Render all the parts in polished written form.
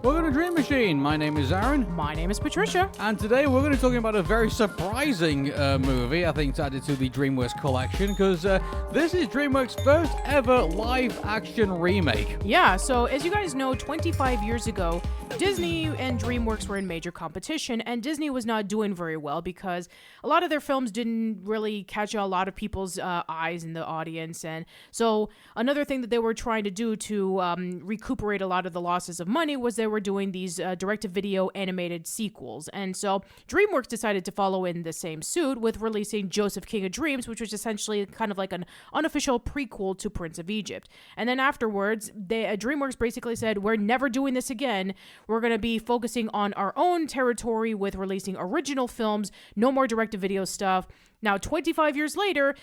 Welcome to Dream Machine. My name is Aaron. My name is Patricia. And today we're going to be talking about a very surprising movie, I think, added to the DreamWorks collection, because this is DreamWorks' first ever live-action remake. Yeah, so as you guys know, 25 years ago, Disney and DreamWorks were in major competition, and Disney was not doing very well because a lot of their films didn't really catch a lot of people's eyes in the audience. And so another thing that they were trying to do to recuperate a lot of the losses of money was they were doing these direct-to-video animated sequels. And so DreamWorks decided to follow in the same suit with releasing Joseph King of Dreams, which was essentially kind of like an unofficial prequel to Prince of Egypt. And then afterwards, DreamWorks basically said, we're never doing this again. We're going to be focusing on our own territory with releasing original films, no more direct-to-video stuff. Now, 25 years later,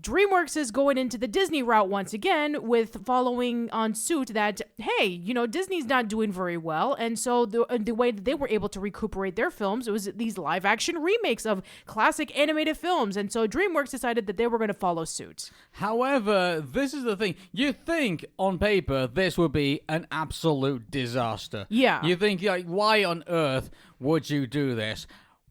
DreamWorks is going into the Disney route once again with following on suit that, hey, you know, Disney's not doing very well. And so the way that they were able to recuperate their films was these live action remakes of classic animated films. And so DreamWorks decided that they were going to follow suit. However, this is the thing. You think on paper this would be an absolute disaster. Yeah. You think, like, why on earth would you do this?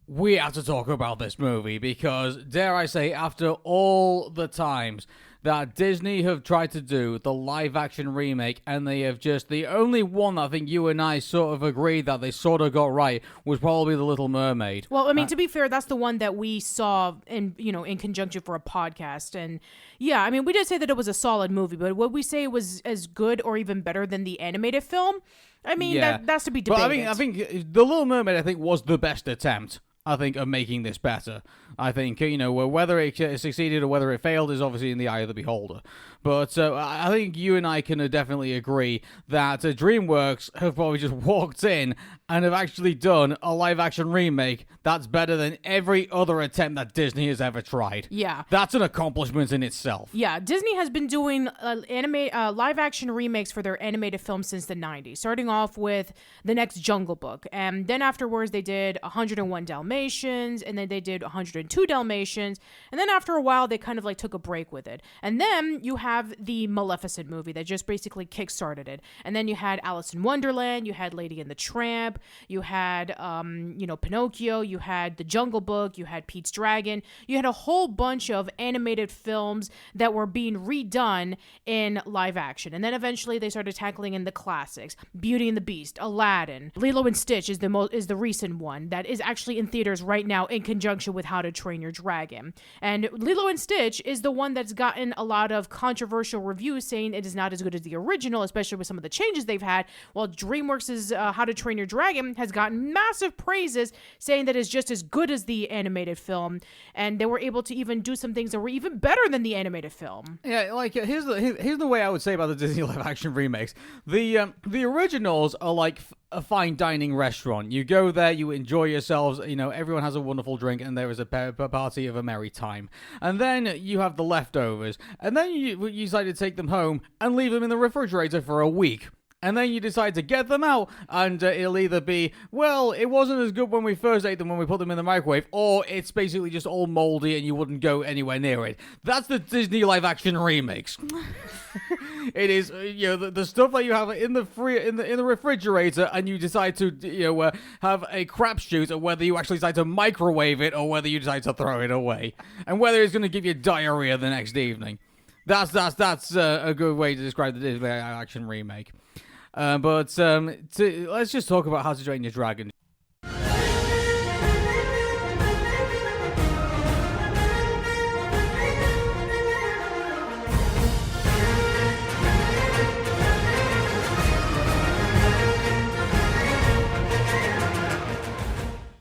We have to talk about this movie because, dare I say, after all the times that Disney have tried to do the live-action remake, and they have just, the only one that I think you and I sort of agreed that they sort of got right was probably The Little Mermaid. Well, I mean, to be fair, that's the one that we saw in conjunction for a podcast. And yeah, I mean, we did say that it was a solid movie, but would we say it was as good or even better than the animated film? I mean, yeah. that's to be debated. But I think The Little Mermaid, I think, was the best attempt, I think, of making this better. I think, you know, whether it succeeded or whether it failed is obviously in the eye of the beholder. But I think you and I can definitely agree that DreamWorks have probably just walked in and have actually done a live-action remake that's better than every other attempt that Disney has ever tried. Yeah. That's an accomplishment in itself. Yeah, Disney has been doing live-action remakes for their animated films since the 90s, starting off with The Next Jungle Book. And then afterwards, they did 101 Dalmatians, and then they did 102 Dalmatians. And then after a while, they kind of like took a break with it. And then you have the Maleficent movie that just basically kickstarted it. And then you had Alice in Wonderland, you had Lady and the Tramp, you had, Pinocchio, you had The Jungle Book, you had Pete's Dragon. You had a whole bunch of animated films that were being redone in live action. And then eventually they started tackling in the classics. Beauty and the Beast, Aladdin, Lilo and Stitch is the recent one that is actually in theaters right now in conjunction with How to Train Your Dragon. And Lilo and Stitch is the one that's gotten a lot of controversial reviews saying it is not as good as the original, especially with some of the changes they've had, while DreamWorks' How to Train Your Dragon has gotten massive praises saying that it's just as good as the animated film, and they were able to even do some things that were even better than the animated film. Yeah, like, here's the way I would say about the Disney live-action remakes. The originals are like a fine dining restaurant. You go there, you enjoy yourselves, you know, everyone has a wonderful drink, and there is a party of a merry time. And then you have the leftovers, and then you decide to take them home and leave them in the refrigerator for a week. And then you decide to get them out, and it'll either be, well, it wasn't as good when we first ate them when we put them in the microwave, or it's basically just all moldy and you wouldn't go anywhere near it. That's the Disney live-action remakes. It is, the stuff that you have in the refrigerator, and you decide to, have a crapshoot of whether you actually decide to microwave it or whether you decide to throw it away, and whether it's going to give you diarrhea the next evening. That's a good way to describe the Disney live-action remake. Let's just talk about How to Train Your Dragon.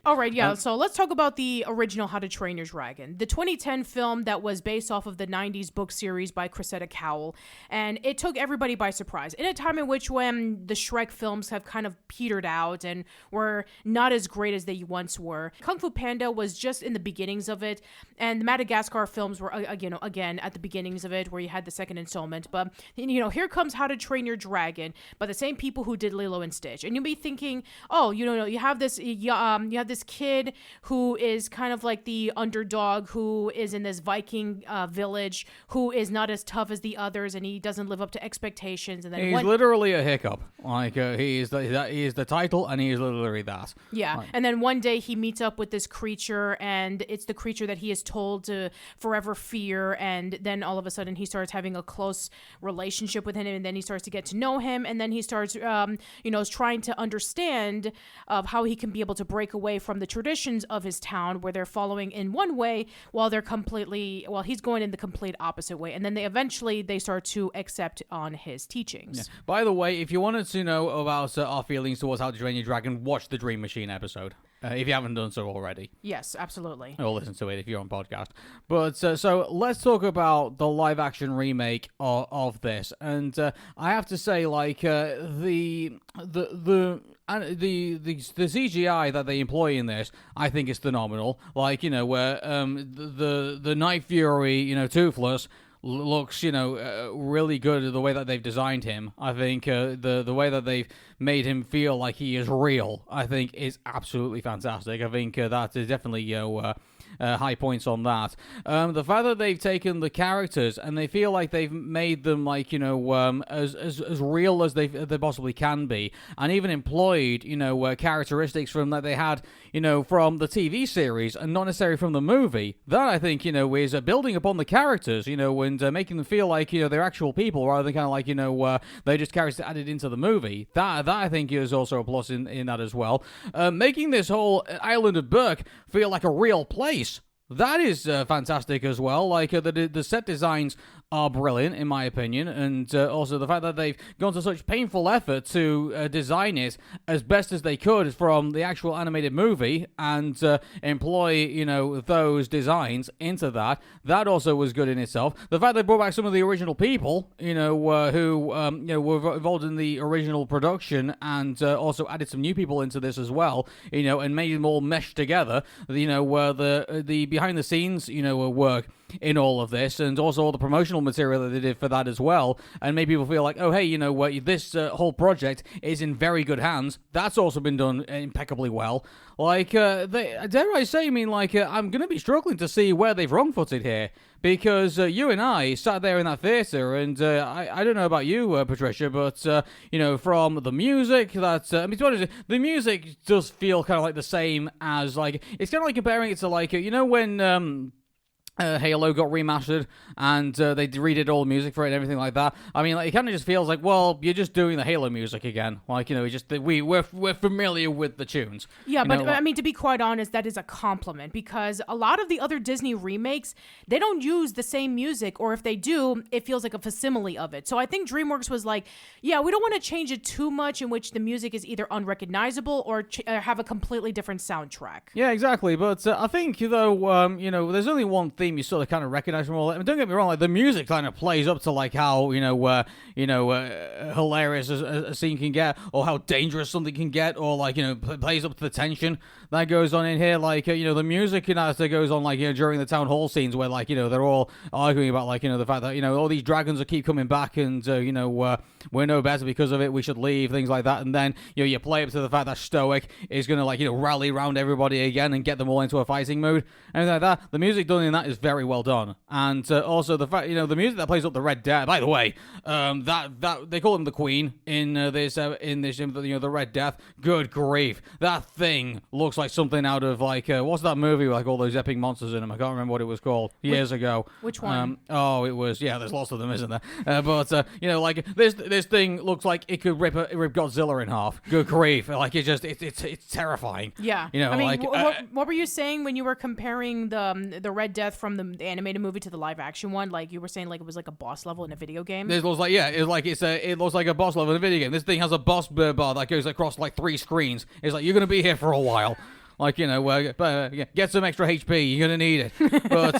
All right, yeah, so let's talk about the original How to Train Your Dragon, the 2010 film that was based off of the 90s book series by Cressida Cowell, and it took everybody by surprise. In a time in which when the Shrek films have kind of petered out and were not as great as they once were, Kung Fu Panda was just in the beginnings of it, and the Madagascar films were, again, at the beginnings of it, where you had the second installment, but, here comes How to Train Your Dragon by the same people who did Lilo and Stitch, and you'll be thinking, oh, you have this this kid who is kind of like the underdog, who is in this Viking village, who is not as tough as the others, and he doesn't live up to expectations. And then he's literally a hiccup. Like he is the title, and he is literally that. Yeah, like, and then one day he meets up with this creature, and it's the creature that he is told to forever fear. And then all of a sudden he starts having a close relationship with him, and then he starts to get to know him, and then he starts, trying to understand of how he can be able to break away from the traditions of his town, where they're following in one way while he's going in the complete opposite way, and then they start to accept on his teachings. Yeah. By the way, if you wanted to know about our feelings towards How to Train Your Dragon, watch the Dream Machine episode. If you haven't done so already. Yes, absolutely. Or listen to it if you're on podcast. But so let's talk about the live-action remake of this. And I have to say, like the CGI that they employ in this, I think is phenomenal. Like where the Night Fury, Toothless, looks, really good. The way that they've designed him, I think the way that they've made him feel like he is real, I think is absolutely fantastic. I think that is definitely high points on that. The fact that they've taken the characters and they feel like they've made them like as real as they possibly can be, and even employed characteristics from that they had from the TV series and not necessarily from the movie. That I think is building upon the characters and making them feel like they're actual people rather than kind of like they're just characters added into the movie. That I think is also a plus in that as well. Making this whole island of Berk feel like a real place. That is fantastic as well. Like the set designs are brilliant in my opinion, and also the fact that they've gone to such painful effort to design it as best as they could from the actual animated movie and employ those designs into that also was good in itself. The fact they brought back some of the original people who were involved in the original production and also added some new people into this as well, and made them all mesh together, where the behind the scenes work in all of this, and also all the promotional material that they did for that as well, and made people feel like, oh hey, this whole project is in very good hands. That's also been done impeccably well. Like dare I say, I'm gonna be struggling to see where they've wrong-footed here, because you and I sat there in that theater, and I don't know about you, Patricia, but from the music, to be honest, the music does feel kind of like the same as it's kind of like comparing it to when Halo got remastered and they redid all the music for it and everything like that. It kind of just feels like, well, you're just doing the Halo music again. We're familiar with the tunes. Yeah, but to be quite honest, that is a compliment, because a lot of the other Disney remakes, they don't use the same music, or if they do, it feels like a facsimile of it. So I think DreamWorks was like, yeah, we don't want to change it too much in which the music is either unrecognizable or have a completely different soundtrack. Yeah, exactly. But I think, though, there's only one theme you sort of kind of recognize from all that. Don't get me wrong, the music kind of plays up to how hilarious a scene can get, or how dangerous something can get, or plays up to the tension that goes on in here. The music that goes on during the town hall scenes where they're all arguing about the fact that all these dragons will keep coming back, and we're no better because of it, we should leave, things like that. And then you play up to the fact that Stoick is gonna rally around everybody again and get them all into a fighting mood, and like that. The music done in that is very well done, and also the fact the music that plays up the Red Death. By the way, that they call him the Queen in this the Red Death. Good grief, that thing looks like something out of what's that movie with all those epic monsters in them? I can't remember what it was called years ago. Which one? It was there's lots of them, isn't there? But this thing looks like it could rip Godzilla in half. Good grief, it's terrifying. Yeah, what were you saying when you were comparing the Red Death from the animated movie to the live action one? You were saying it was like a boss level in a video game. It looks like it looks like a boss level in a video game. This thing has a boss bar that goes across 3 screens. It's you're gonna be here for a while. Get some extra HP. You're gonna need it. But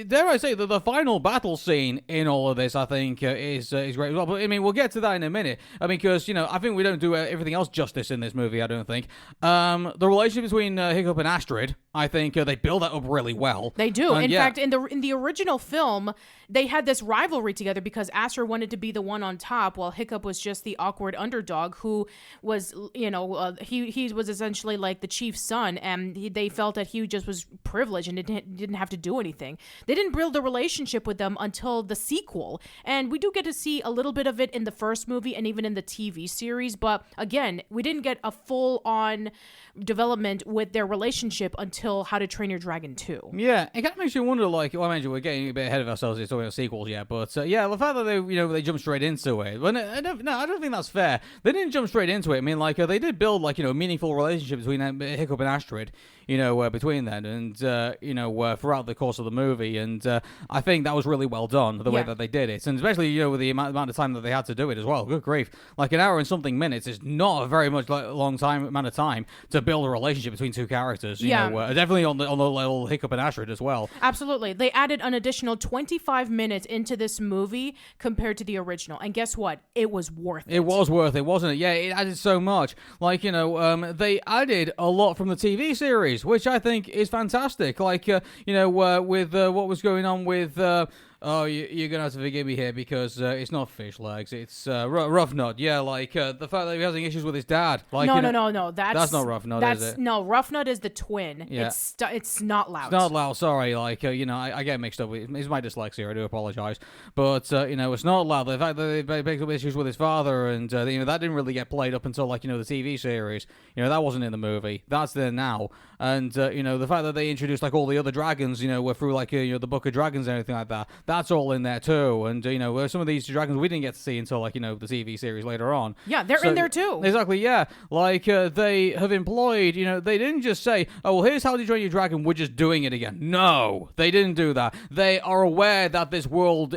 dare I say that the final battle scene in all of this, I think, is great as well. But we'll get to that in a minute. Because I think we don't do everything else justice in this movie. I don't think the relationship between Hiccup and Astrid, I think they build that up really well. They do. And in fact, in the original film, they had this rivalry together because Astrid wanted to be the one on top, while Hiccup was just the awkward underdog who was, he was essentially like the chief's son, and they felt that he just was privileged and didn't have to do anything. They didn't build a relationship with them until the sequel, and we do get to see a little bit of it in the first movie and even in the TV series, but again, we didn't get a full-on development with their relationship until How to Train Your Dragon 2. Yeah, it kind of makes you wonder, like, well, I mentioned we're getting a bit ahead of ourselves, it's talking about sequels yet, but yeah, the fact that they jumped straight into it, well, I don't think that's fair. They didn't jump straight into it. I mean, like, they did build, like, a meaningful relationship between Hiccup and Astrid, between them, and, throughout the course of the movie, and I think that was really well done, the way that they did it, and especially, with the amount of time that they had to do it as well. Good grief. Like, an hour and something minutes is not a very much amount of time to build a relationship between two characters. Definitely on the level Hiccup and Astrid as well. Absolutely. They added an additional 25 minutes into this movie compared to the original. And guess what? It was worth it. It was worth it, wasn't it? Yeah, it added so much. Like, they added a lot from the TV series, which I think is fantastic. Like, with what was going on with... you're going to have to forgive me here because it's not fish legs, it's rough nut. Yeah, like the fact that he was having issues with his dad. Like, No. That's not rough nut, is it? No, rough nut is the twin. Yeah. It's not loud. It's not loud, sorry. Like, I get mixed up with it's my dyslexia, I do apologize. But, it's not loud. The fact that they picked up issues with his father and, that didn't really get played up until, like, the TV series. That wasn't in the movie. That's there now. And, the fact that they introduced, like, all the other dragons, were through, like, the Book of Dragons and everything like that. That's all in there too, and some of these dragons we didn't get to see until, like, the TV series later on. Yeah, they're in there too. Exactly, yeah. Like, they have employed, they didn't just say, oh, well, here's How to Train Your Dragon, we're just doing it again. No, they didn't do that. They are aware that this world,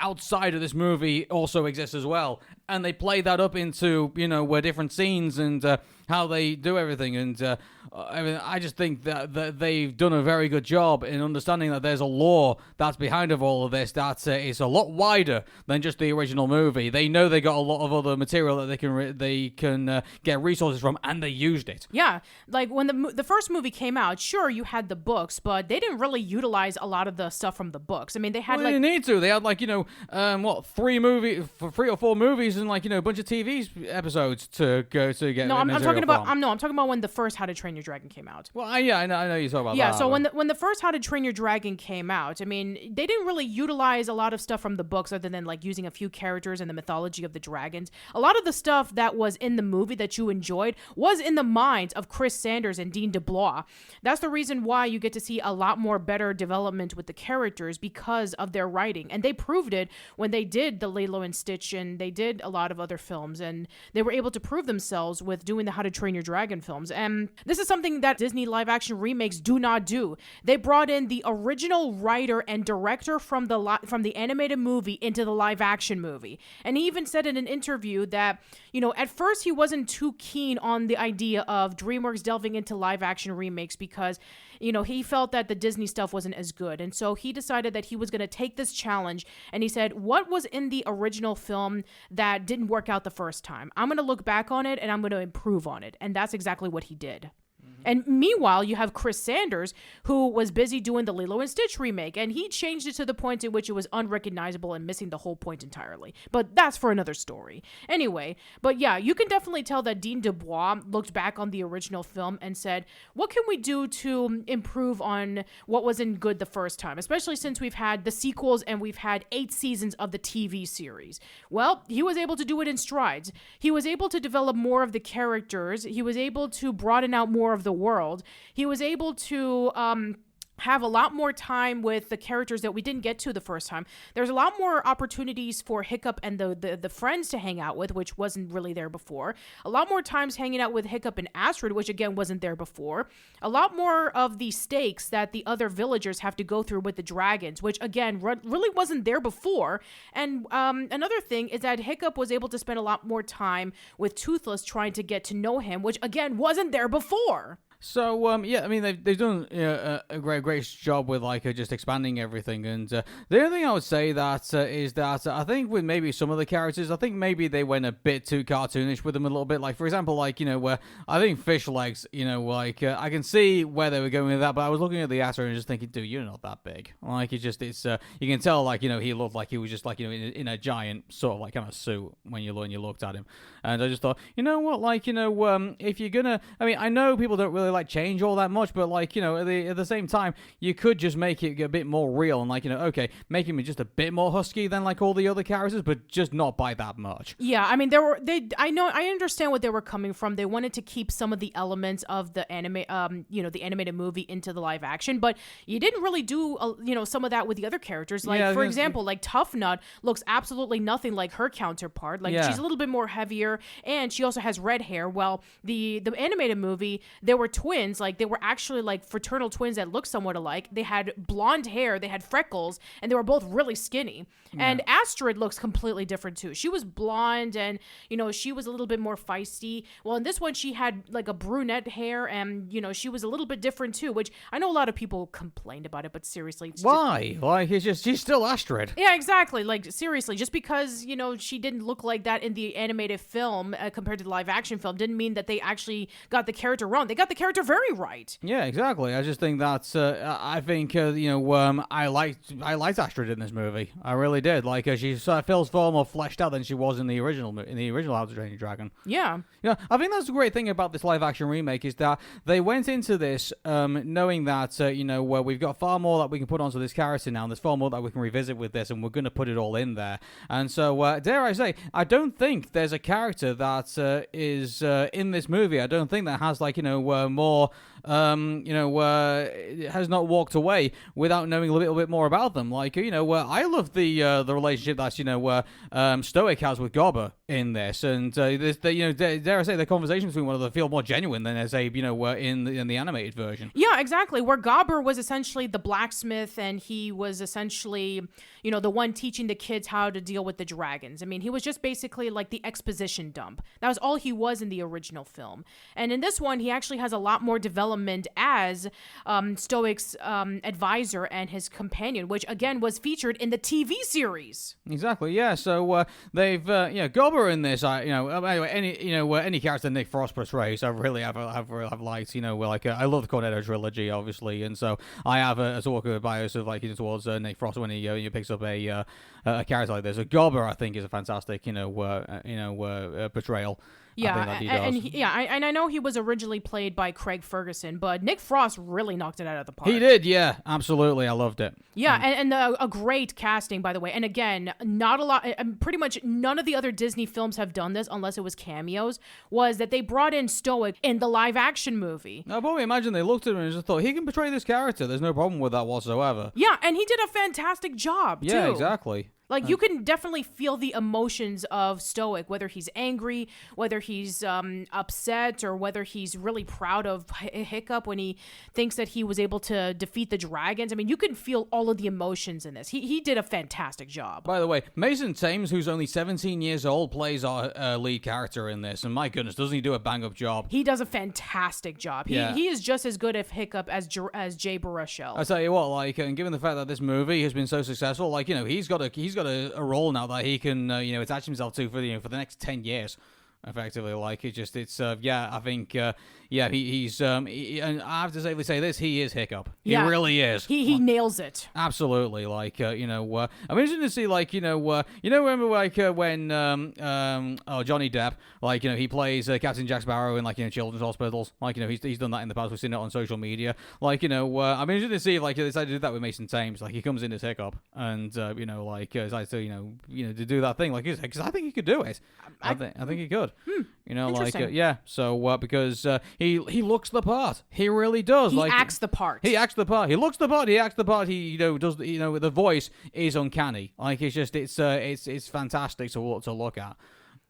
outside of this movie also exists as well, and they play that up into, different scenes and how they do everything, and I just think that they've done a very good job in understanding that there's a lore that's behind of all of this that is a lot wider than just the original movie. They know they got a lot of other material that they can get resources from, and they used it. Yeah, like when the first movie came out, sure, you had the books, but they didn't really utilize a lot of the stuff from the books. I mean, they had they didn't need to. They had, like, 3 or 4 movies and, like, a bunch of TV episodes to go to get. No, I'm talking about when the first How to Train Your Dragon came out. Well, I know you talk about that. Yeah, so when the first How to Train Your Dragon came out, I mean, they didn't really utilize a lot of stuff from the books other than, like, using a few characters and the mythology of the dragons. A lot of the stuff that was in the movie that you enjoyed was in the minds of Chris Sanders and Dean DeBlois. That's the reason why you get to see a lot more better development with the characters because of their writing. And they proved it when they did the Lilo and Stitch, and they did a lot of other films, and they were able to prove themselves with doing the How to Train Your Dragon films. And this is something that Disney live action remakes do not do. They brought in the original writer and director from the animated movie into the live action movie. And he even said in an interview that, at first he wasn't too keen on the idea of DreamWorks delving into live action remakes because, he felt that the Disney stuff wasn't as good. And so he decided that he was going to take this challenge, and he said, what was in the original film that didn't work out the first time? I'm going to look back on it and I'm going to improve on it. And that's exactly what he did. And meanwhile, you have Chris Sanders, who was busy doing the Lilo and Stitch remake, and he changed it to the point in which it was unrecognizable and missing the whole point entirely. But that's for another story. Anyway, but yeah, you can definitely tell that Dean DeBlois looked back on the original film and said, what can we do to improve on what wasn't good the first time, especially since we've had the sequels and we've had 8 seasons of the TV series. Well, he was able to do it in strides. He was able to develop more of the characters. He was able to broaden out more of the world. He was able to have a lot more time with the characters that we didn't get to the first time. There's a lot more opportunities for Hiccup and the friends to hang out with, which wasn't really there before. A lot more times hanging out with Hiccup and Astrid, which again wasn't there before. A lot more of the stakes that the other villagers have to go through with the dragons, which again really wasn't there before. And another thing is that Hiccup was able to spend a lot more time with Toothless trying to get to know him, which again wasn't there before. So yeah, I mean they've done a great job with like just expanding everything, and the only thing I would say that is that I think with maybe some of the characters, I think maybe they went a bit too cartoonish with them a little bit. Like for example, like where I think Fish Legs, like I can see where they were going with that, but I was looking at the actor and just thinking, dude, you're not that big. Like it's you can tell like he looked like he was just like in a giant sort of like kind of suit when you looked at him, and I just thought, you know what, like if you're gonna, I mean I know people don't really like change all that much, but like at the same time you could just make it a bit more real and like okay, make him just a bit more husky than like all the other characters, but just not by that much. Yeah, I mean I understand what they were coming from. They wanted to keep some of the elements of the the animated movie into the live action, but you didn't really do some of that with the other characters. Like for example, like Tough Nut looks absolutely nothing like her counterpart. Like she's a little bit more heavier, and she also has red hair. Well, the animated movie, there were twins, like they were actually like fraternal twins that looked somewhat alike. They had blonde hair, they had freckles, and they were both really skinny. And Astrid looks completely different too. She was blonde, and she was a little bit more feisty. Well, in this one she had like a brunette hair, and she was a little bit different too, which I know a lot of people complained about it, but seriously, why? Like she's still Astrid. Yeah, exactly. Like seriously, just because she didn't look like that in the animated film compared to the live action film didn't mean that they actually got the character wrong. They got the character very right. Yeah, exactly. I just think that's I think I liked Astrid in this movie. I really did. Like she feels far more fleshed out than she was in the original How to Train Your Dragon. Yeah. Yeah, I think that's the great thing about this live action remake is that they went into this knowing that we've got far more that we can put onto this character now, and there's far more that we can revisit with this, and we're going to put it all in there. And so dare I say, I don't think there's a character that is in this movie. I don't think that has like more has not walked away without knowing a little bit more about them. Like I love the relationship that Stoick has with Gobber in this, and dare I say the conversation between one of them feel more genuine than as in the animated version. Yeah, exactly. Where Gobber was essentially the blacksmith, and he was essentially the one teaching the kids how to deal with the dragons. I mean, he was just basically like the exposition dump. That was all he was in the original film, and in this one he actually has a lot more development as Stoick's advisor and his companion, which again was featured in the TV series. Exactly, yeah. So they've Gobber in this. Anyway, any character Nick Frost portrays, I really have liked. I love the Cornetto trilogy, obviously, and so I have a sort of bias of like towards Nick Frost when he picks up a character like this. Gobber, I think, is a fantastic portrayal. Yeah, and I know he was originally played by Craig Ferguson, but Nick Frost really knocked it out of the park. He did, yeah, absolutely. I loved it. Yeah, and a great casting, by the way. And again, not a lot, pretty much none of the other Disney films have done this, unless it was cameos, was that they brought in Stoick in the live-action movie. I probably imagine they looked at him and just thought, he can portray this character. There's no problem with that whatsoever. Yeah, and he did a fantastic job, too. Yeah, exactly. Like, you can definitely feel the emotions of Stoick, whether he's angry, whether he's upset, or whether he's really proud of Hiccup when he thinks that he was able to defeat the dragons. I mean, you can feel all of the emotions in this. He did a fantastic job. By the way, Mason Thames, who's only 17 years old, plays our lead character in this, and my goodness, doesn't he do a bang-up job? He does a fantastic job. He is just as good at Hiccup as Jay Baruchel. I tell you what, like, and given the fact that this movie has been so successful, like, he's got a role now that he can attach himself to for the next 10 years. Effectively, like I think he's and I have to say this, he is Hiccup. He really is. He nails it. Absolutely. Like I'm interested to see remember when Johnny Depp, he plays Captain Jack Sparrow in children's hospitals. He's done that in the past. We've seen it on social media. I'm interested to see if they decided to do that with Mason Thames. He comes in as Hiccup and decides to to do that thing because I think he could do it. I think he could. So because he looks the part. He really does. He acts the part. He acts the part. He looks the part. He acts the part. He does. The voice is uncanny. It's fantastic to look at.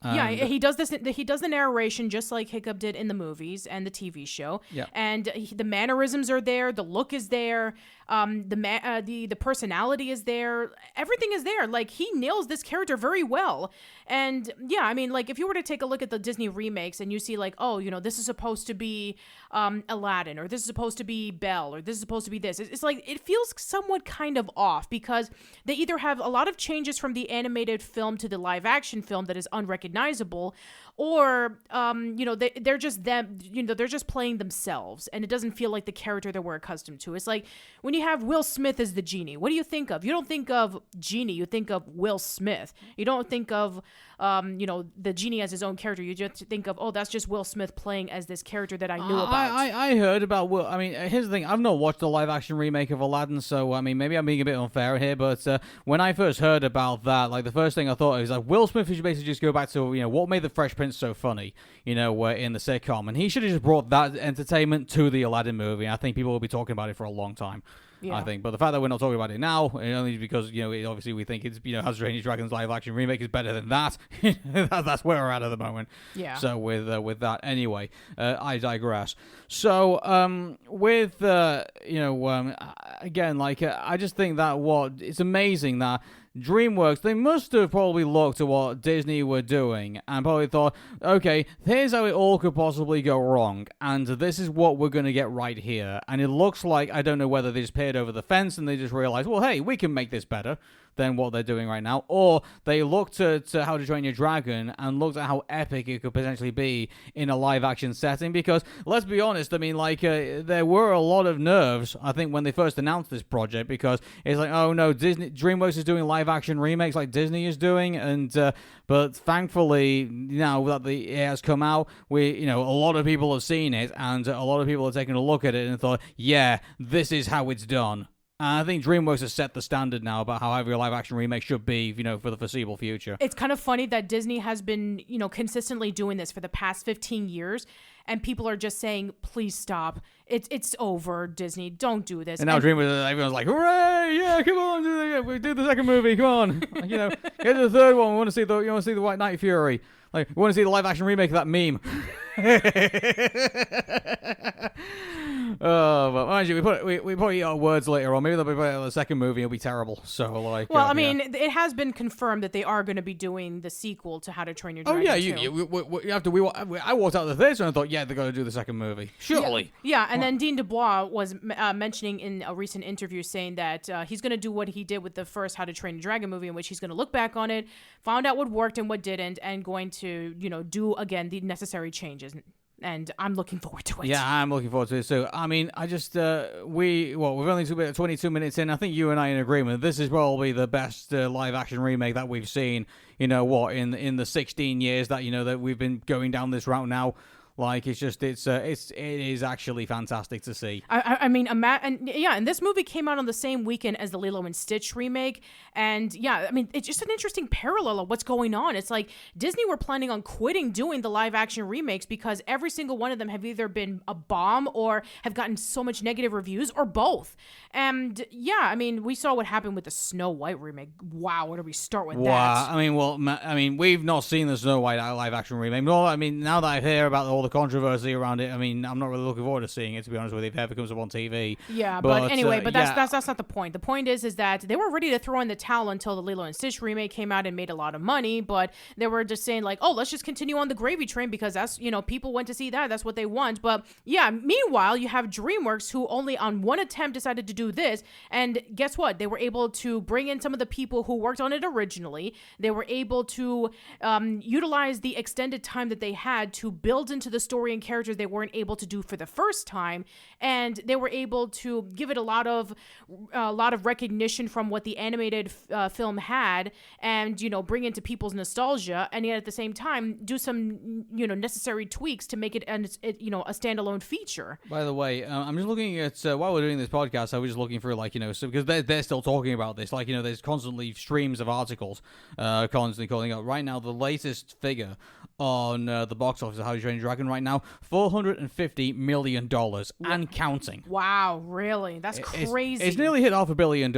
Yeah, he does this. He does the narration just like Hiccup did in the movies and the TV show. Yeah. And the mannerisms are there. The look is there. The personality is there. Everything is there. Like, he nails this character very well. And yeah, I mean, like, if you were to take a look at the Disney remakes and you see like, oh, this is supposed to be Aladdin, or this is supposed to be Belle, or this is supposed to be this. It's like, it feels somewhat kind of off because they either have a lot of changes from the animated film to the live action film that is unrecognizable, or they're just them, they're just playing themselves, and it doesn't feel like the character that we're accustomed to. It's like when you have Will Smith as the genie, what do you think of? You don't think of genie, you think of Will Smith. You don't think of the genie as his own character. You just think of, oh, that's just Will Smith playing as this character that I knew about. I heard about Will. I mean, here's the thing. I've not watched the live action remake of Aladdin, so I mean, maybe I'm being a bit unfair here, but when I first heard about that, like, the first thing I thought was like, Will Smith should basically just go back to what made the Fresh Prince so funny, in the sitcom, and he should have just brought that entertainment to the Aladdin movie. I think people will be talking about it for a long time. Yeah. I think, but the fact that we're not talking about it now, only because obviously we think it's How to Train Your Dragon's live action remake is better than that. That's where we're at the moment. Yeah. So with that, anyway, I digress. So again, like, I just think that it's amazing that DreamWorks, they must have probably looked at what Disney were doing and probably thought, okay, here's how it all could possibly go wrong, and this is what we're going to get right here. And it looks like, I don't know whether they just peered over the fence and they just realized, well, hey, we can make this better than what they're doing right now, or they looked at How to Train Your Dragon and looked at how epic it could potentially be in a live-action setting, because, let's be honest, I mean, like, there were a lot of nerves, I think, when they first announced this project, because it's like, oh no, DreamWorks is doing live-action remakes like Disney is doing, and but thankfully, now that it has come out, a lot of people have seen it, and a lot of people have taken a look at it and thought, yeah, this is how it's done. I think DreamWorks has set the standard now about how every live-action remake should be, for the foreseeable future. It's kind of funny that Disney has been, consistently doing this for the past 15 years, and people are just saying, please stop. It's over, Disney. Don't do this. And now DreamWorks, everyone's like, hooray! Yeah, come on, we do the second movie. Come on, get to the third one. We want to see the White Knight Fury. Like, we want to see the live-action remake of that meme. But mind you, we probably eat our words later on. Maybe they'll be the second movie. It'll be terrible. So like, well, I mean, it has been confirmed that they are going to be doing the sequel to How to Train Your Dragon. Oh yeah, you have to. I walked out of the theater and I thought, yeah, they're going to do the second movie. Surely. Yeah, and then Dean Dubois was mentioning in a recent interview saying that he's going to do what he did with the first How to Train Your Dragon movie, in which he's going to look back on it, find out what worked and what didn't, and going to do again the necessary changes. And I'm looking forward to it. Yeah, I'm looking forward to it. So, I mean, I just, we've only 22 minutes in. I think you and I are in agreement. This is probably the best live-action remake that we've seen, in the 16 years that, that we've been going down this route now. Like, it is actually fantastic to see. And this movie came out on the same weekend as the Lilo and Stitch remake, and yeah, I mean, it's just an interesting parallel of what's going on. It's like Disney were planning on quitting doing the live action remakes because every single one of them have either been a bomb or have gotten so much negative reviews, or both. And yeah, I mean, we saw what happened with the Snow White remake. Wow, where do we start with that? Wow, I mean, we've not seen the Snow White live action remake. No, I mean, now that I hear about all the controversy around it, I mean, I'm not really looking forward to seeing it, to be honest with you, if it ever comes up on TV. Yeah, but anyway, that's not the point. The point is that they were ready to throw in the towel until the Lilo and Stitch remake came out and made a lot of money, but they were just saying like, oh, let's just continue on the gravy train because that's, people went to see that's what they want. But yeah, meanwhile, you have DreamWorks who only on one attempt decided to do this, and guess what? They were able to bring in some of the people who worked on it originally. They were able to utilize the extended time that they had to build into the story and characters they weren't able to do for the first time, and they were able to give it a lot of recognition from what the animated film had, and bring into people's nostalgia, and yet at the same time do some necessary tweaks to make it a standalone feature. By the way, I'm just looking at while we're doing this podcast, I was just looking through because they're still talking about this, there's constantly streams of articles constantly calling out right now. The latest figure on the box office of How to Train Your Dragon action right now, $450 million and counting. Wow, really? That's crazy. It's nearly hit $500 million.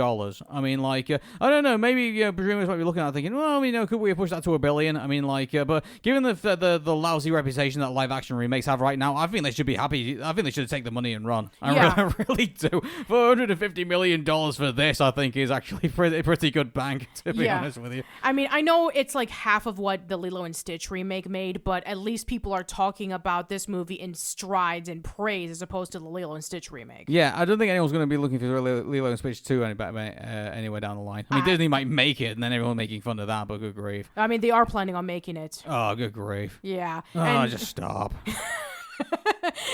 I mean, like, I don't know, maybe DreamWorks might be looking at it thinking, well, could we push that to $1 billion? I mean, like, but given the lousy reputation that live action remakes have right now, I think they should be happy. I think they should take the money and run. I really do. $450 million for this, I think, is actually pretty good bank, to be honest with you. I mean, I know it's like half of what the Lilo and Stitch remake made, but at least people are talking about this movie in strides and praise as opposed to the Lilo and Stitch remake. Yeah, I don't think anyone's going to be looking for Lilo and Stitch 2 anywhere down the line. I mean, Disney might make it, and then everyone making fun of that, but good grief. I mean, they are planning on making it. Oh, good grief. Yeah. Oh, just stop.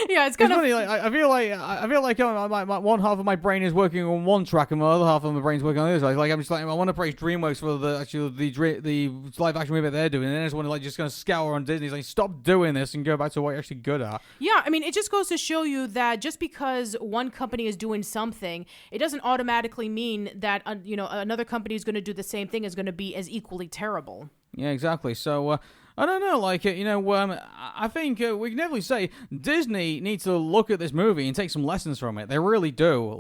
Yeah, it's kind of funny. Like, I feel like my one half of my brain is working on one track, and my other half of my brain's working on the other. Like I'm just like, I want to praise DreamWorks for the live action remake they're doing, and then I just want to just kind of scour on Disney, like stop doing this and go back to what you're actually good at. Yeah, I mean, it just goes to show you that just because one company is doing something, it doesn't automatically mean that another company is going to do the same thing is going to be as equally terrible. Yeah, exactly. So. I don't know, I think we can definitely say Disney needs to look at this movie and take some lessons from it. They really do.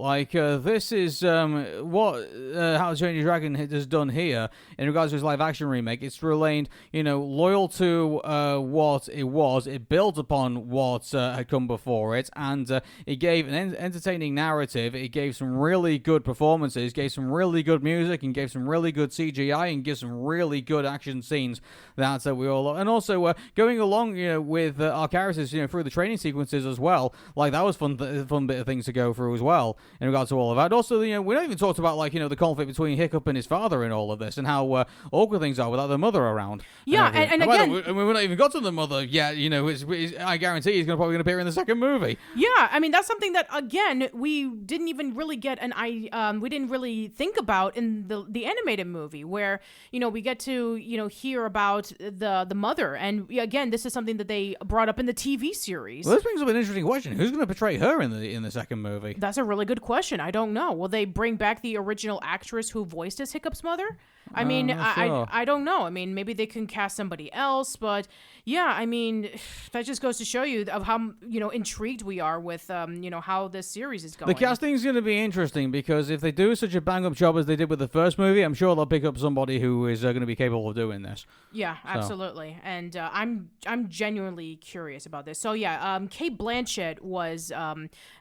This is what How to Train Your Dragon has done here in regards to his live-action remake. It's remained, loyal to what it was. It built upon what had come before it, and it gave an entertaining narrative. It gave some really good performances, gave some really good music, and gave some really good CGI, and gave some really good action scenes that we all. And also going along, with our characters, through the training sequences as well. Like that was fun bit of things to go through as well in regards to all of that. Also, we don't even talk about the conflict between Hiccup and his father in all of this, and how awkward things are without the mother around. Yeah, and again, we're not even got to the mother yet. I guarantee he's probably going to appear in the second movie. Yeah, I mean that's something that again we didn't even really get we didn't really think about in the animated movie, where we get to hear about the mother, and again this is something that they brought up in the TV series. Well, this brings up an interesting question. Who's going to portray her in the second movie? That's a really good question. I don't know. Will they bring back the original actress who voiced as Hiccup's mother? I mean, I don't know. I mean, maybe they can cast somebody else, but yeah, I mean, that just goes to show you of how intrigued we are with how this series is going. The casting's going to be interesting because if they do such a bang up job as they did with the first movie, I'm sure they'll pick up somebody who is going to be capable of doing this. Yeah, absolutely. And I'm genuinely curious about this. So yeah, Cate Blanchett was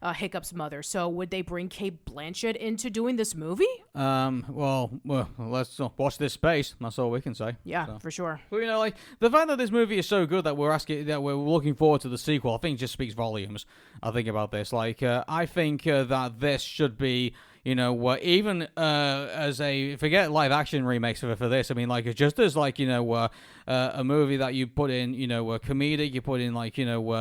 Hiccup's mother. So would they bring Cate Blanchett into doing this movie? Well, let's watch this space. That's all we can say. Yeah, for sure. But the fact that this movie is so good that we're looking forward to the sequel, I think just speaks volumes. I think about this. I think that this should be. Even as forget live action remakes for this. I mean, just as a movie that you put in, a comedic, you put in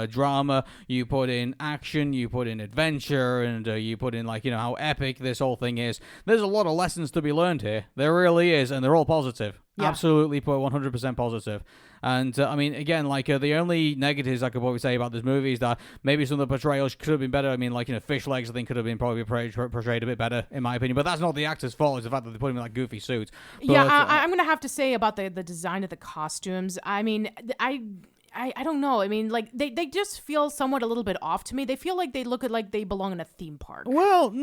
drama, you put in action, you put in adventure, and you put in how epic this whole thing is. There's a lot of lessons to be learned here. There really is, and they're all positive. Yeah. Absolutely, 100% positive. And I mean, again, the only negatives I could probably say about this movie is that maybe some of the portrayals could have been better. I mean, Fish Legs, I think could have been probably portrayed a bit better, in my opinion. But that's not the actor's fault. It's the fact that they put him in goofy suits. But, yeah, I'm gonna have to say about the design of the costumes. I mean, I don't know. I mean, they just feel somewhat a little bit off to me. They feel like they look like they belong in a theme park. Well.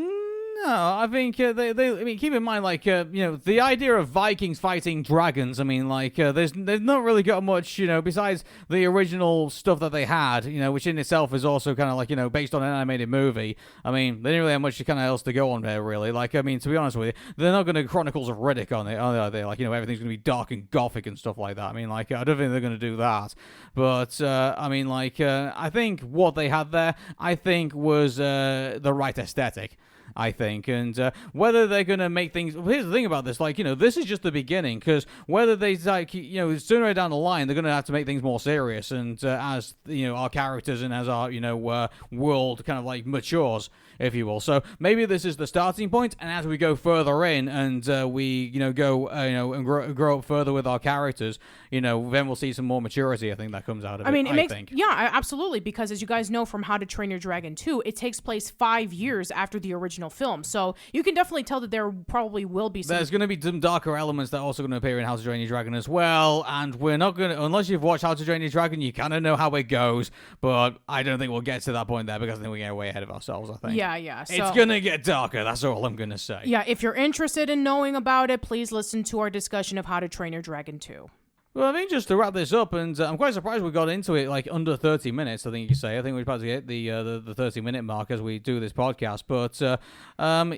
No, I think they. I mean, keep in mind, the idea of Vikings fighting dragons. I mean, there's not really got much, besides the original stuff that they had, which in itself is also kind of based on an animated movie. I mean, they didn't really have much kind of else to go on there, really. I mean, to be honest with you, they're not going to Chronicles of Riddick on it, are they? Everything's going to be dark and gothic and stuff like that. I mean, I don't think they're going to do that. But I mean, I think what they had there, I think was the right aesthetic. I think, and whether they're going to make things. Here's the thing about this, this is just the beginning, because whether they, sooner down the line, they're going to have to make things more serious, and as our characters and as our world kind of matures, if you will. So maybe this is the starting point, and as we go further in, and we go and grow up further with our characters, then we'll see some more maturity. I think that comes out of it. I mean, I think. Yeah, absolutely, because as you guys know from How to Train Your Dragon 2, it takes place 5 years after the original original film. So you can definitely tell that there probably will be some. There's going to be some darker elements that are also going to appear in How to Train Your Dragon as well, and we're not going to, unless you've watched How to Train Your Dragon, you kind of know how it goes, but I don't think we'll get to that point there because I think we get way ahead of ourselves, I think. Yeah. So, it's going to get darker, that's all I'm going to say. Yeah, if you're interested in knowing about it, please listen to our discussion of How to Train Your Dragon 2. Well, I think just to wrap this up, and I'm quite surprised we got into it like under 30 minutes, I think you could say. I think we're about to hit the 30-minute mark as we do this podcast. But,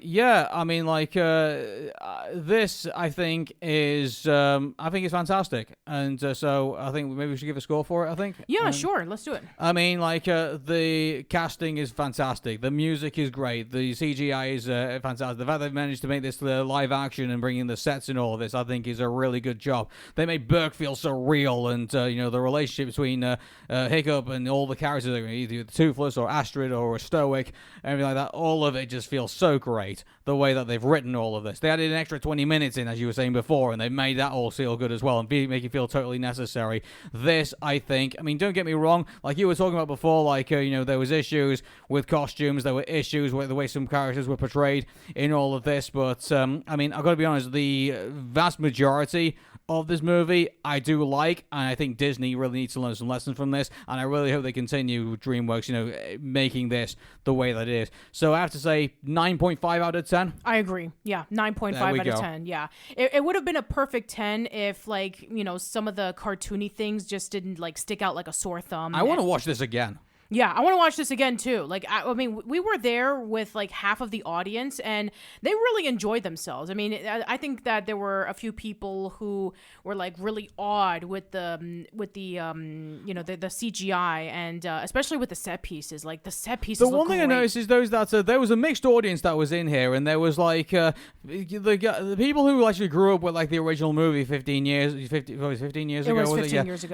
yeah, I mean, like, this, I think, is fantastic. And so I think maybe we should give a score for it, I think. Yeah, sure. Let's do it. I mean, like, the casting is fantastic. The music is great. The CGI is fantastic. The fact they've managed to make this live action and bring in the sets and all of this, I think, is a really good job. They made Berk feel so real, and the relationship between Hiccup and all the characters, either Toothless or Astrid or Stoick, everything like that, all of it just feels so great, the way that they've written all of this. They added an extra 20 minutes in, as you were saying before, and they made that all feel good as well, and make it feel totally necessary. This, I think, I mean, don't get me wrong, like you were talking about before, like, there was issues with costumes, there were issues with the way some characters were portrayed in all of this, but, I mean, I've got to be honest, the vast majority of this movie I do like, and I think Disney really needs to learn some lessons from this, and I really hope they continue with DreamWorks, making this the way that it is. So I have to say 9.5 out of 10. I agree. Yeah, 9.5 out of 10. Yeah. It would have been a perfect 10 if, like, some of the cartoony things just didn't, like, stick out like a sore thumb. I want to watch this again. Yeah, I want to watch this again, too. Like, I mean, we were there with, like, half of the audience, and they really enjoyed themselves. I mean, I think that there were a few people who were, like, really awed with the CGI, and especially with the set pieces. Like, the set pieces The one thing great. I noticed is that there was a mixed audience that was in here, and there was, like, the people who actually grew up with, like, the original movie 15 years ago. It was 15 years ago.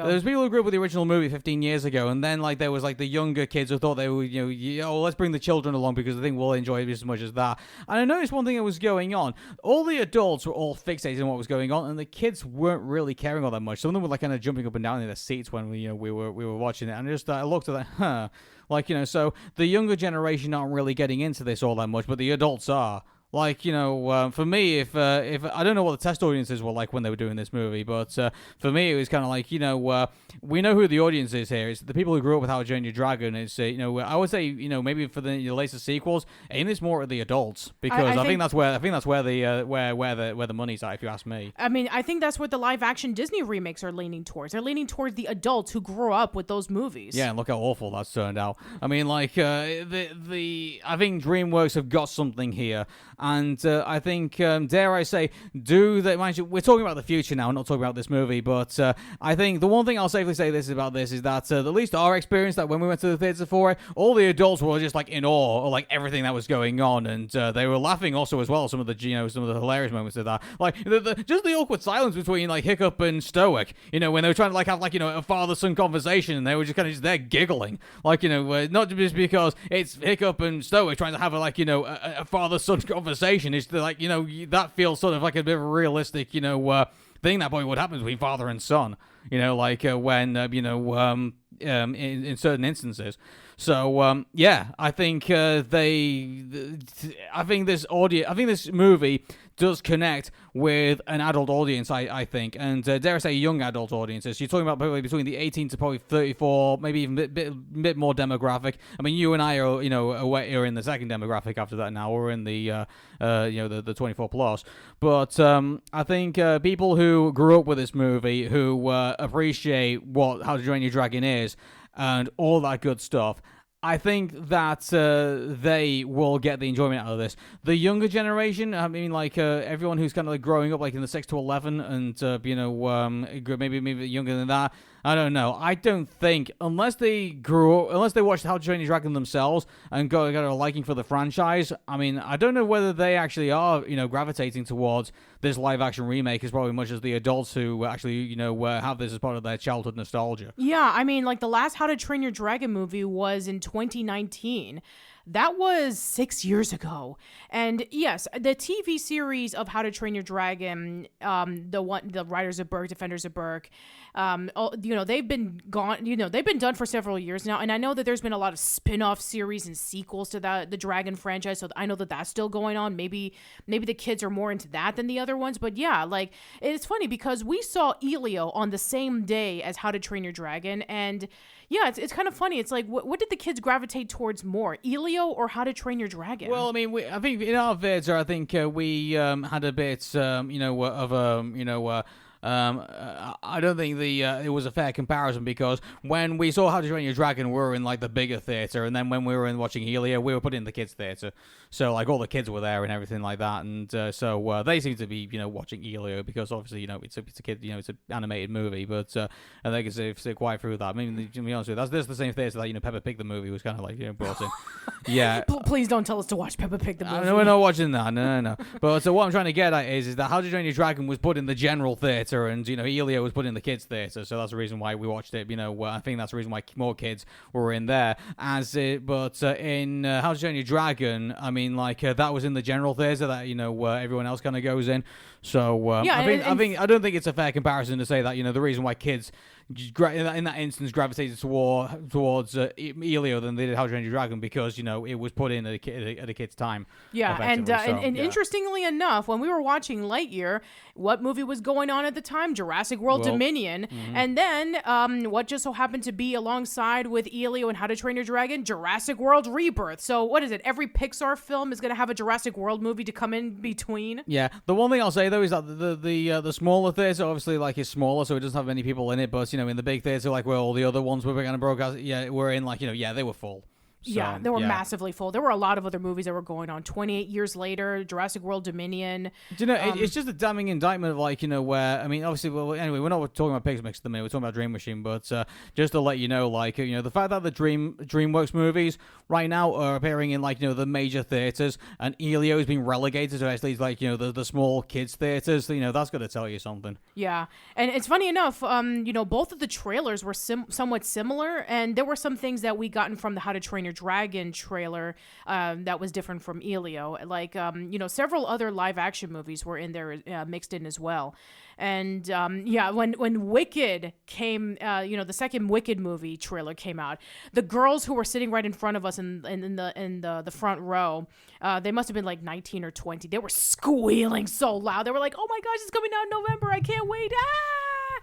There was people who grew up with the original movie 15 years ago, and then, like, there was, like, the younger kids who thought they were, let's bring the children along because I think we'll enjoy it as much as that. And I noticed one thing that was going on. All the adults were all fixated on what was going on, and the kids weren't really caring all that much. Some of them were, like, kind of jumping up and down in their seats when we were watching it, and I looked at that, like, so the younger generation aren't really getting into this all that much, but the adults are. Like, for me, if I don't know what the test audiences were like when they were doing this movie, but for me, it was kind of like, we know who the audience is here. It's the people who grew up with How to Train Your Dragon. It's, I would say, maybe for the latest sequels, aim this more at the adults, because I think that's where the money's at, if you ask me. I mean, I think that's what the live action Disney remakes are leaning towards. They're leaning towards the adults who grew up with those movies. Yeah, and look how awful that's turned out. I mean, like, I think DreamWorks have got something here. And I think, dare I say, we're talking about the future now, not talking about this movie, but I think the one thing I'll safely say about this is that at least our experience, that when we went to the theater for it, all the adults were just like in awe of like everything that was going on, and they were laughing also as well, some of the hilarious moments of that, like just the awkward silence between like Hiccup and Stoick, when they were trying to like have like a father-son conversation, and they were just kind of just there giggling, like not just because it's Hiccup and Stoick trying to have a father-son conversation. Is like that feels sort of like a bit of a realistic thing that probably would happen between father and son, like when in certain instances. So I think this movie does connect with an adult audience, I think, and dare I say young adult audiences. You're talking about probably between the 18 to probably 34, maybe even a bit more demographic. I mean, you and I are are in the second demographic after that now. We're in the 24 plus. But I think people who grew up with this movie, who appreciate what How to Train Your Dragon is and all that good stuff, I think that they will get the enjoyment out of this. The younger generation, I mean, like everyone who's kind of like growing up like in the 6 to 11 and, maybe younger than that, I don't know. I don't think, unless they watched How to Train Your Dragon themselves and got a liking for the franchise, I mean, I don't know whether they actually are, gravitating towards this live-action remake as probably much as the adults who actually, have this as part of their childhood nostalgia. Yeah, I mean, like the last How to Train Your Dragon movie was in 2019. That was 6 years ago. And yes, the TV series of How to Train Your Dragon, the writers of Berk, defenders of Berk, they've been gone, they've been done for several years now. And I know that there's been a lot of spin-off series and sequels to the Dragon franchise. So I know that that's still going on. Maybe the kids are more into that than the other ones. But yeah, like, it's funny because we saw Elio on the same day as How to Train Your Dragon. And yeah, it's kind of funny. It's like, what did the kids gravitate towards more, Elio or How to Train Your Dragon? Well, I mean, I think in our vids, I think we had a bit, I don't think it was a fair comparison, because when we saw How to Train Your Dragon, we were in like the bigger theater, and then when we were watching Helio, we were put in the kids theater. So like all the kids were there and everything like that, and so they seem to be watching Helio because obviously it's a kid, it's an animated movie, but I think it's quite through that. I mean, to be honest with you, that's the same theater that Peppa Pig the movie was kind of like brought in. Yeah. Please don't tell us to watch Peppa Pig the movie. No, we're not watching that. No. But so what I'm trying to get at is that How to Train Your Dragon was put in the general theater, and Elio was put in the kids theater. So that's the reason why we watched it. I think that's the reason why more kids were in there. But in How to Train Your Dragon, I mean, like that was in the general theater that everyone else kind of goes in. So I don't think it's a fair comparison to say that the reason why kids in that instance gravitated towards Elio than they did How to Train Your Dragon, because it was put in at a kid's time. Yeah, and interestingly enough, when we were watching Lightyear, what movie was going on at the time? Jurassic World Dominion. Mm-hmm. And then what just so happened to be alongside with Elio and How to Train Your Dragon? Jurassic World Rebirth. So what is it? Every Pixar film is going to have a Jurassic World movie to come in between. Yeah. The one thing I'll say though is that the smaller theater obviously like is smaller, so it doesn't have many people in it. But in the big theater, like where all the other ones were going to broadcast, we're in they were full. So, they were massively full. There were a lot of other movies that were going on. 28 years later, Jurassic World Dominion. Do you know, it's just a damning indictment of where, I mean, obviously, anyway, we're not talking about Pixmix at the minute, we're talking about DreamMachine, but just to let you know, the fact that the DreamWorks movies right now are appearing in, the major theaters, and Elio is being relegated to actually, the small kids theaters, that's got to tell you something. Yeah, and it's funny enough, both of the trailers were somewhat similar, and there were some things that we gotten from the How to Train Your Dragon trailer that was different from Elio. Several other live action movies were in there mixed in as well. And when Wicked came, the second Wicked movie trailer came out, the girls who were sitting right in front of us in the front row, they must have been like 19 or 20. They were squealing so loud. They were like, "Oh my gosh, it's coming out in November! I can't wait!" Ah!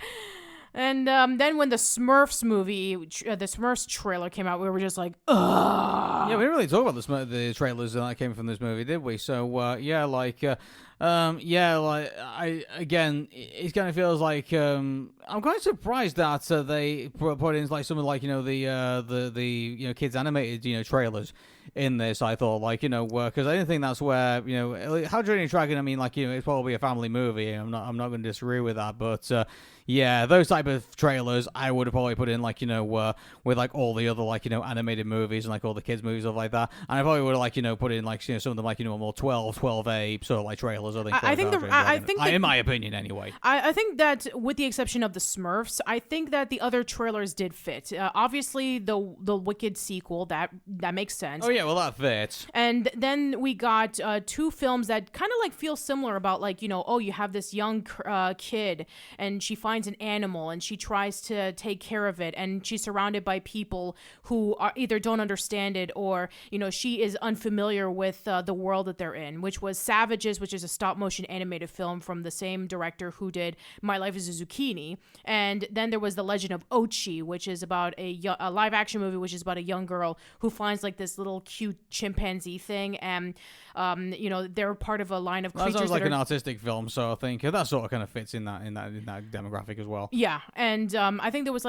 And then when the Smurfs movie, the Smurfs trailer came out, we were just like, ugh. Yeah, we didn't really talk about the trailers that came from this movie, did we? So, it kind of feels like I'm quite surprised that they put in some of the kids animated trailers in this. I thought because I didn't think that's where How to Train Your Dragon. I mean it's probably a family movie. I'm not going to disagree with that, but those type of trailers I would have probably put in with all the other animated movies and all the kids movies, stuff like that. And I probably would have put in some of them more 12A sort of trailers. I think in my opinion anyway. I think that with the exception of the Smurfs, I think that the other trailers did fit. Obviously the Wicked sequel that makes sense. Oh yeah, well that fits. And then we got two films that kind of feel similar about you have this young kid and she finds an animal and she tries to take care of it, and she's surrounded by people who are either don't understand it or she is unfamiliar with the world that they're in, which was Savages, which is a stop motion animated film from the same director who did My Life as a Zucchini. And then there was The Legend of Ochi, which is about a live action movie, which is about a young girl who finds this little cute chimpanzee thing, and they're part of a line of creatures. That sounds like an artistic film, so I think that sort of kind of fits in that demographic as well. Yeah, and I think there was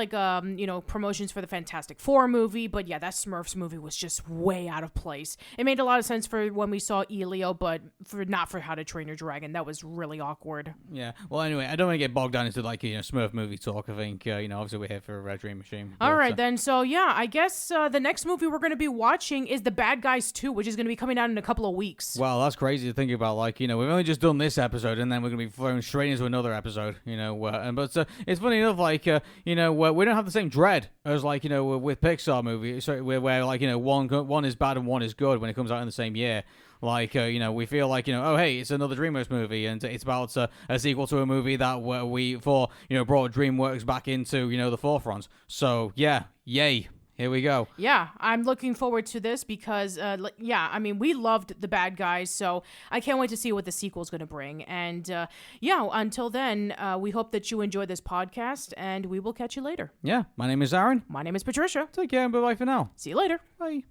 promotions for the Fantastic Four movie, but yeah, that Smurfs movie was just way out of place. It made a lot of sense for when we saw Elio, but not for How to Train Your Dragon. That was really awkward. Yeah. Well, anyway, I don't want to get bogged down into Smurf movie talk. I think obviously we're here for DreamMachine. All right then. So yeah, I guess the next movie we're going to be watching is The Bad Guys 2, which is going to be coming out in a couple of weeks. Wow, that's crazy to think about. We've only just done this episode, and then we're going to be thrown straight into another episode. But But it's funny enough, like we don't have the same dread as like with Pixar movies, so where like one is bad and one is good when it comes out in the same year. Like, we feel like, oh, hey, it's another DreamWorks movie, and it's about a sequel to a movie that brought DreamWorks back into, the forefront. So, yeah, yay. Here we go. Yeah, I'm looking forward to this because, we loved the bad guys, so I can't wait to see what the sequel's going to bring. And, until then, we hope that you enjoy this podcast, and we will catch you later. Yeah, my name is Aaron. My name is Patricia. Take care and bye-bye for now. See you later. Bye.